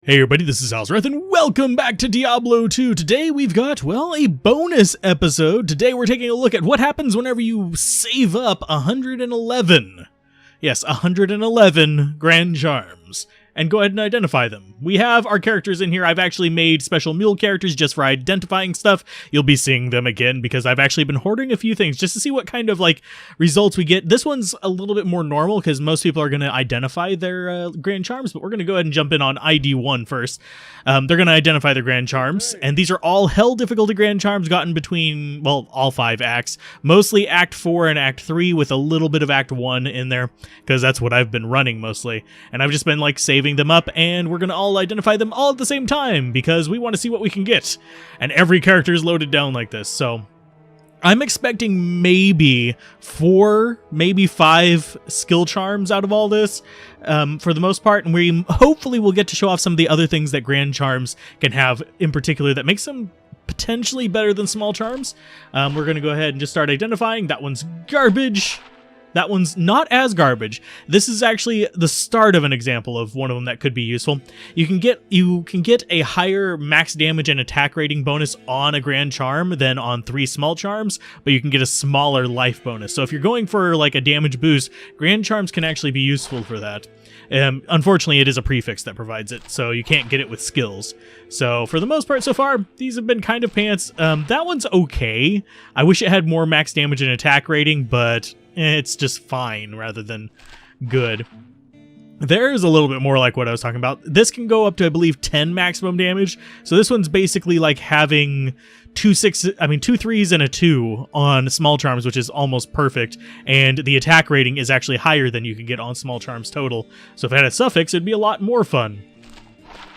Hey everybody, this is Alzorath, and welcome back to Diablo 2. Today we've got, well, a bonus episode. Today we're taking a look at what happens whenever you save up 111. Yes, 111 Grand Charms. And go ahead and identify them. We have our characters in here. I've actually made special mule characters just for identifying stuff. You'll be seeing them again because I've actually been hoarding a few things just to see what kind of results we get. This one's a little bit more normal because most people are going to identify their Grand Charms, but we're going to go ahead and jump in on ID 1 first. They're going to identify their Grand Charms, and these are all Hell difficulty Grand Charms gotten between, well, all 5 acts. Mostly Act 4 and Act 3 with a little bit of Act 1 in there because that's what I've been running mostly. And I've just been saving them up, and we're going to all identify them all at the same time because we want to see what we can get. And every character is loaded down like this, so I'm expecting maybe 4, maybe 5 skill charms out of all this for the most part, and we hopefully will get to show off some of the other things that Grand Charms can have in particular that makes them potentially better than small charms. We're going to go ahead and just start identifying. That one's garbage. That one's not as garbage. This is actually the start of an example of one of them that could be useful. You can get a higher max damage and attack rating bonus on a Grand Charm than on 3 small charms, but you can get a smaller life bonus. So if you're going for a damage boost, Grand Charms can actually be useful for that. Unfortunately, it is a prefix that provides it, so you can't get it with skills. So for the most part so far, these have been kind of pants. That one's okay. I wish it had more max damage and attack rating, but it's just fine rather than good. There's a little bit more like what I was talking about. This can go up to, I believe, 10 maximum damage. So this one's basically like having 2 3s and a 2 on small charms, which is almost perfect. And the attack rating is actually higher than you can get on small charms total. So if it had a suffix, it'd be a lot more fun.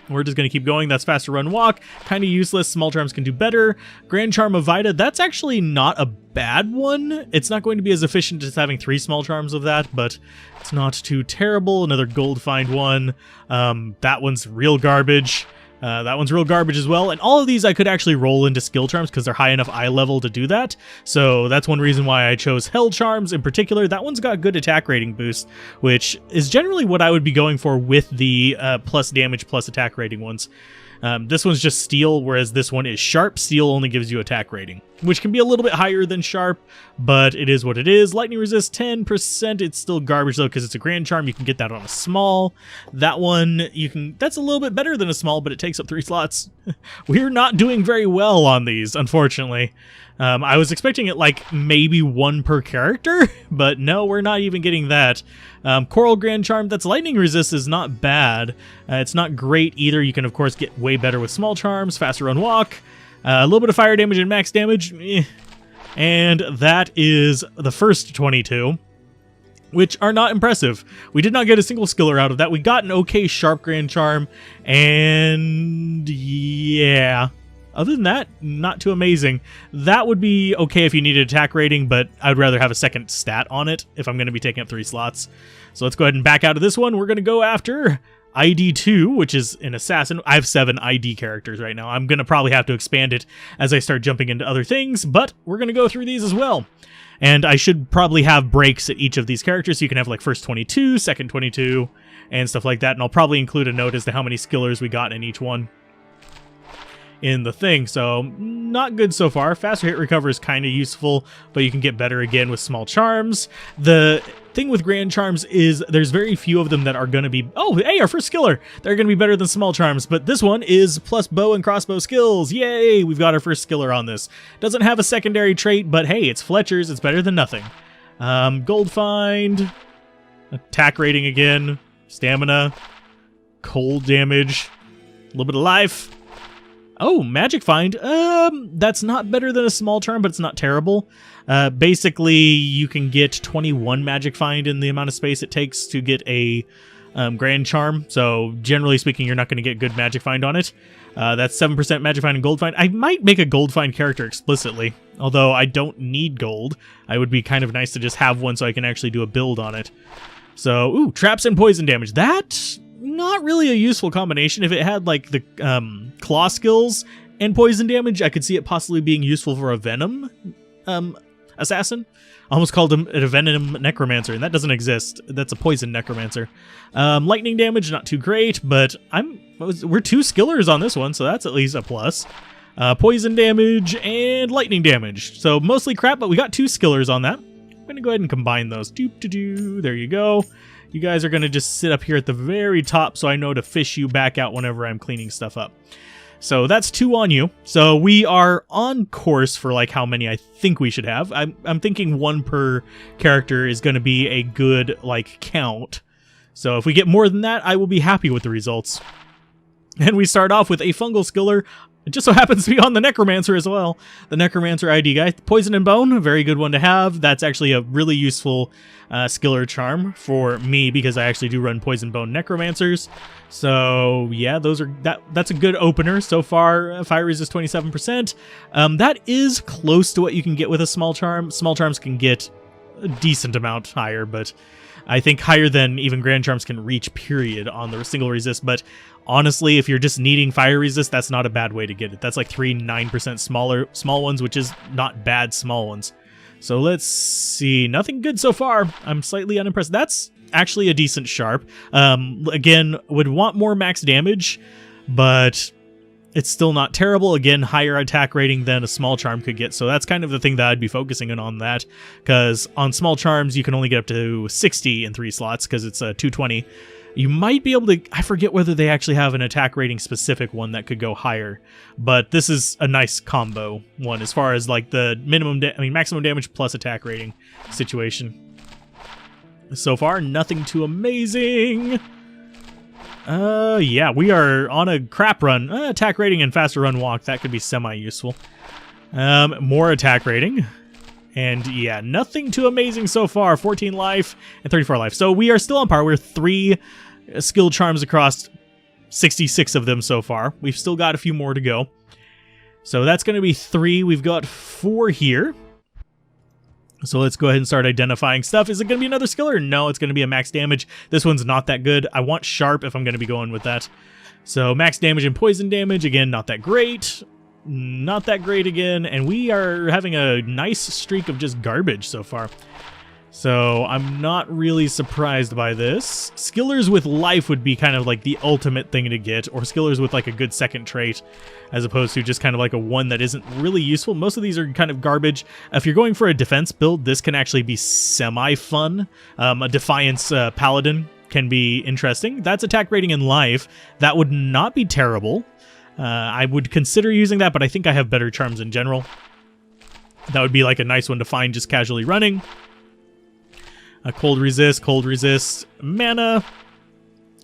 We're just going to keep going. That's faster run walk. Kind of useless. Small charms can do better. Grand Charm of Vida, that's actually not a bad one. It's not going to be as efficient as having 3 small charms of that, but it's not too terrible. Another gold find one. That one's real garbage. That one's real garbage as well. And all of these I could actually roll into skill charms because they're high enough eye level to do that. So that's one reason why I chose Hell Charms in particular. That one's got good attack rating boost, which is generally what I would be going for with the plus damage plus attack rating ones. This one's just steel, whereas this one is sharp. Steel only gives you attack rating, which can be a little bit higher than sharp, but it is what it is. Lightning resist 10%. It's still garbage though because it's a Grand Charm. You can get that on a small. That one that's a little bit better than a small, but it takes up 3 slots. We're not doing very well on these, unfortunately. I was expecting it maybe 1 per character, but no, we're not even getting that. Coral Grand Charm, that's lightning resist, is not bad. It's not great either. You can of course get way better with small charms, faster run walk, a little bit of fire damage and max damage, and that is the first 22. Which are not impressive. We did not get a single skiller out of that. We got an okay sharp Grand Charm, and yeah. Other than that, not too amazing. That would be okay if you needed attack rating, but I'd rather have a second stat on it if I'm going to be taking up 3 slots. So let's go ahead and back out of this one. We're going to go after ID 2, which is an assassin. I have 7 ID characters right now. I'm going to probably have to expand it as I start jumping into other things, but we're going to go through these as well. And I should probably have breaks at each of these characters, so you can have first 22, second 22, and stuff like that. And I'll probably include a note as to how many skillers we got in each one in the thing. So not good so far. Faster hit recover is kind of useful, but you can get better again with small charms. The thing with Grand Charms is there's very few of them that are going to be, oh hey, our first skiller, they're going to be better than small charms, but this one is plus bow and crossbow skills. Yay, we've got our first skiller on this. Doesn't have a secondary trait, but hey, it's Fletcher's, it's better than nothing. Gold find, attack rating again, stamina, cold damage, a little bit of life. Oh, magic find. That's not better than a small charm, but it's not terrible. Basically, you can get 21 magic find in the amount of space it takes to get a Grand Charm. So generally speaking, you're not going to get good magic find on it. That's 7% magic find and gold find. I might make a gold find character explicitly, although I don't need gold. I would be kind of nice to just have one so I can actually do a build on it. So, ooh, traps and poison damage. That's not really a useful combination. If it had the claw skills and poison damage, I could see it possibly being useful for a venom assassin. Almost called him a venom necromancer, and that doesn't exist. That's a poison necromancer. Lightning damage, not too great, but we're 2 skillers on this one, so that's at least a plus. Poison damage and lightning damage. So mostly crap, but we got 2 skillers on that. I'm going to go ahead and combine those. There you go. You guys are going to just sit up here at the very top so I know to fish you back out whenever I'm cleaning stuff up. So that's 2 on you. So we are on course for like how many I think we should have. I'm thinking 1 per character is going to be a good like count. So if we get more than that, I will be happy with the results. And we start off with a fungal skiller. It just so happens to be on the Necromancer as well. The Necromancer ID guy. Poison and Bone, a very good one to have. That's actually a really useful skiller charm for me because I actually do run Poison Bone Necromancers. So yeah, that's a good opener. So far, fire resist 27%. That is close to what you can get with a small charm. Small charms can get a decent amount higher, but I think higher than even Grand Charms can reach, period, on the single resist. But honestly, if you're just needing fire resist, that's not a bad way to get it. That's like 9% small ones, which is not bad small ones. So let's see. Nothing good so far. I'm slightly unimpressed. That's actually a decent sharp. Again, would want more max damage, but it's still not terrible. Again, higher attack rating than a small charm could get. So that's kind of the thing that I'd be focusing on that. Because on small charms, you can only get up to 60 in 3 slots because it's a 220. You might be able to, I forget whether they actually have an attack rating specific one that could go higher, but this is a nice combo one as far as like the maximum damage plus attack rating situation. So far, nothing too amazing. Yeah, we are on a crap run. Attack rating and faster run walk, that could be semi-useful. More attack rating. And yeah, nothing too amazing so far. 14 life and 34 life. So we are still on par. We're 3 skill charms across 66 of them so far. We've still got a few more to go. So that's going to be 3. We've got 4 here. So let's go ahead and start identifying stuff. Is it going to be another skiller? No, it's going to be a max damage. This one's not that good. I want sharp if I'm going to be going with that. So max damage and poison damage. Again, not that great. Not that great again, and we are having a nice streak of just garbage so far. So I'm not really surprised by this. Skillers with life would be kind of like the ultimate thing to get, or skillers with like a good second trait, as opposed to just kind of like a one that isn't really useful. Most of these are kind of garbage. If you're going for a defense build, this can actually be semi-fun. A Defiance Paladin can be interesting. That's attack rating and life. That would not be terrible. I would consider using that, but I think I have better charms in general. That would be like a nice one to find just casually running. Cold resist, mana,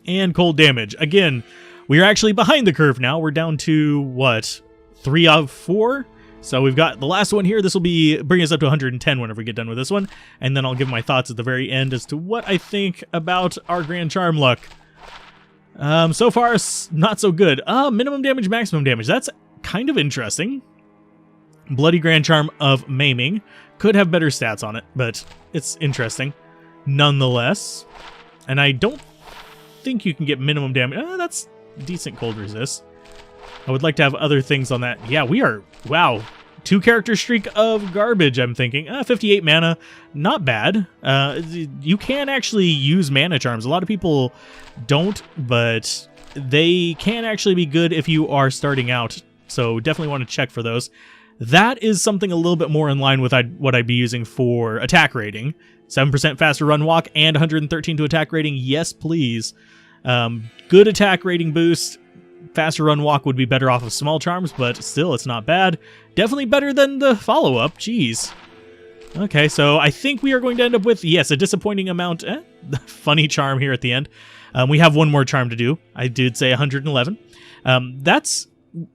and cold damage. Again, we are actually behind the curve now. We're down to, what, 3 of 4? So we've got the last one here. This will bring us up to 110 whenever we get done with this one. And then I'll give my thoughts at the very end as to what I think about our Grand Charm luck. So far, not so good. Minimum damage, maximum damage. That's kind of interesting. Bloody Grand Charm of Maiming. Could have better stats on it, but it's interesting nonetheless. And I don't think you can get minimum damage. That's decent cold resist. I would like to have other things on that. Yeah, we are, wow. 2 character streak of garbage, I'm thinking. 58 mana, not bad. You can actually use mana charms. A lot of people don't, but they can actually be good if you are starting out. So definitely want to check for those. That is something a little bit more in line with what I'd be using for attack rating. 7% faster run walk and 113 to attack rating. Yes, please. Good attack rating boost. Faster run walk would be better off of small charms, but still, it's not bad. Definitely better than the follow-up. Jeez. Okay, so I think we are going to end up with, yes, a disappointing amount. Funny charm here at the end. We have one more charm to do. I did say 111. That's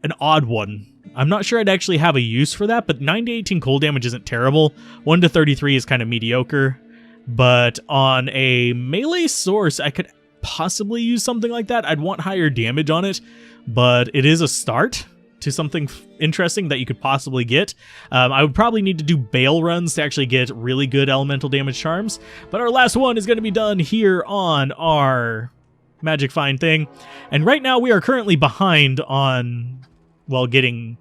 an odd one. I'm not sure I'd actually have a use for that, but 9 to 18 cold damage isn't terrible. 1 to 33 is kind of mediocre. But on a melee source, I could possibly use something like that. I'd want higher damage on it, but it is a start to something interesting that you could possibly get. I would probably need to do bail runs to actually get really good elemental damage charms, but our last one is going to be done here on our Magic Find thing, and right now we are currently behind on, well, getting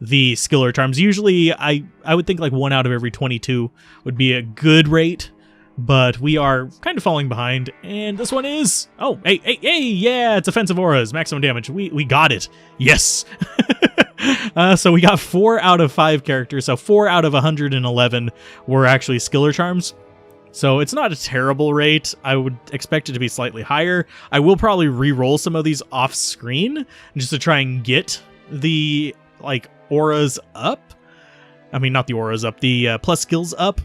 the skiller charms. Usually I would think like 1 out of every 22 would be a good rate, but we are kind of falling behind, and this one is, oh, hey, yeah, it's offensive auras, maximum damage. We got it. Yes. So we got 4 out of 5 characters, so 4 out of 111 were actually skiller charms. So it's not a terrible rate. I would expect it to be slightly higher. I will probably re-roll some of these off screen just to try and get the like auras up. I mean, not the auras up, the plus skills up.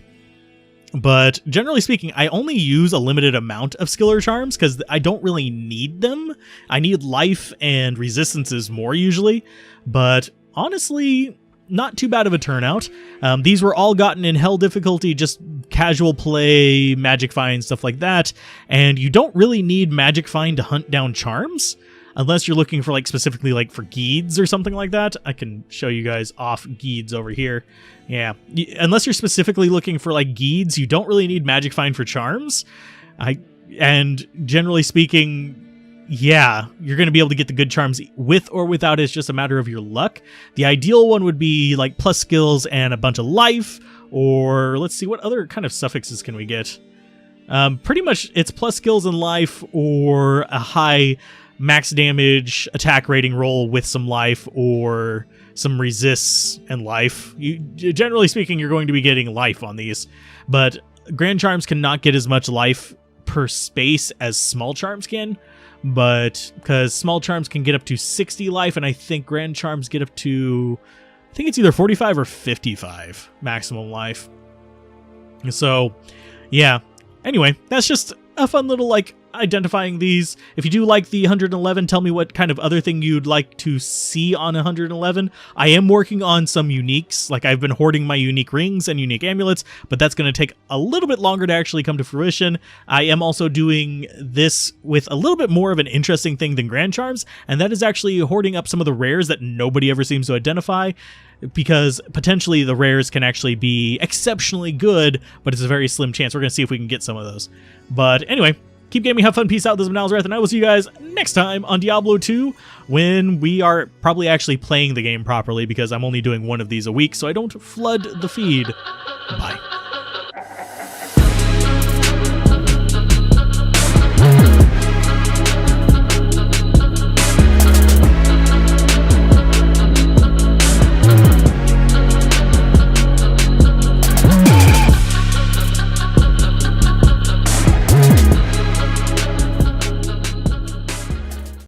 But generally speaking, I only use a limited amount of skiller charms because I don't really need them. I need life and resistances more usually, but honestly, not too bad of a turnout. These were all gotten in hell difficulty, just casual play, magic find, stuff like that. And you don't really need magic find to hunt down charms, unless you're looking for like specifically like for Geeds or something like that. I can show you guys off Geeds over here. Yeah, unless you're specifically looking for like Geeds, you don't really need magic find for charms. And generally speaking, yeah, you're going to be able to get the good charms with or without it. It's just a matter of your luck. The ideal one would be like plus skills and a bunch of life, or let's see, what other kind of suffixes can we get? Pretty much it's plus skills and life, or a high max damage attack rating roll with some life, or some resists and life. Generally speaking, you're going to be getting life on these, but grand charms cannot get as much life per space as small charms can. But because small charms can get up to 60 life, and I think grand charms get up to, I think it's either 45 or 55 maximum life. So yeah, anyway, that's just a fun little like identifying these. If you do like the 111, tell me what kind of other thing you'd like to see on 111. I am working on some uniques, like I've been hoarding my unique rings and unique amulets, but that's going to take a little bit longer to actually come to fruition. I am also doing this with a little bit more of an interesting thing than grand charms, and that is actually hoarding up some of the rares that nobody ever seems to identify, because potentially the rares can actually be exceptionally good, but it's a very slim chance. We're going to see if we can get some of those. But anyway, keep gaming, have fun, peace out. This is Alzorath, and I will see you guys next time on Diablo 2, when we are probably actually playing the game properly, because I'm only doing one of these a week, so I don't flood the feed. Bye.